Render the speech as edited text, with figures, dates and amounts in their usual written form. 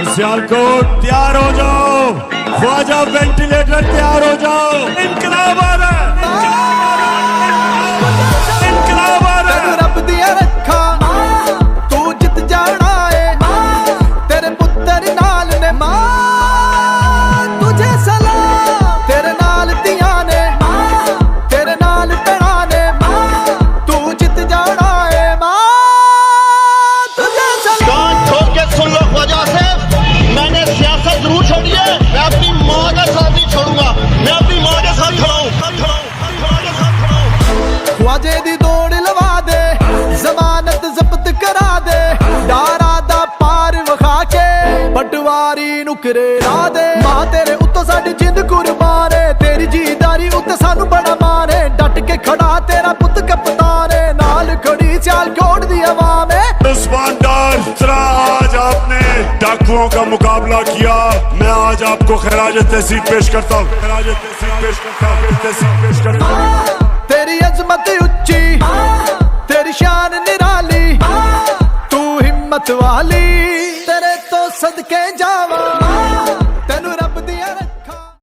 सियालकोट तैयार हो जाओ, ख्वाजा वेंटिलेटर तैयार हो जाओ। इनकलाब आ रहा है, इनकलाब आ रहा है। रब दिया रखा तू जित जाना है, तेरे पुत्र नाल ने मां तुझे सलाम, तेरे नाल दिया ने तेरे नाल पड़ा ने तू जित जाना है मां तुझे सलाम। कान ठोक के सुन लो ख्वाजा से, मैंने सियासत जरूर छोड़ी है, मैं अपनी माँ का साथ नहीं छोड़ूंगा, मैं अपनी माँ के साथ खड़ा हूँ। ख्वाजे दी दौड़ लवा दे, जमानत जब्त करा दे, डारा दा पार वखा के पटवारी नुकरे ला दे। मां तेरे उत्तों साडी जिंद कुर्बान है, तेरी जीदारी उत्ते सानू बड़ा मान है। डट के खड़ा तेरा पुत कप्तान है, नाल खड़ी सियालकोट दी आवाम है। उस्मान डार, जरा आज आपने डाकुओं का मुकाबला किया, मैं आज आपको खराज तहसीन पेश करता हूँ, खराज तहसीन पेश करता हूँ, तहसीन पेश करता हूँ। तेरी अजमत उच्ची, तेरी शान निराली, तू हिम्मत वाली, तेरे तो सदके जावा।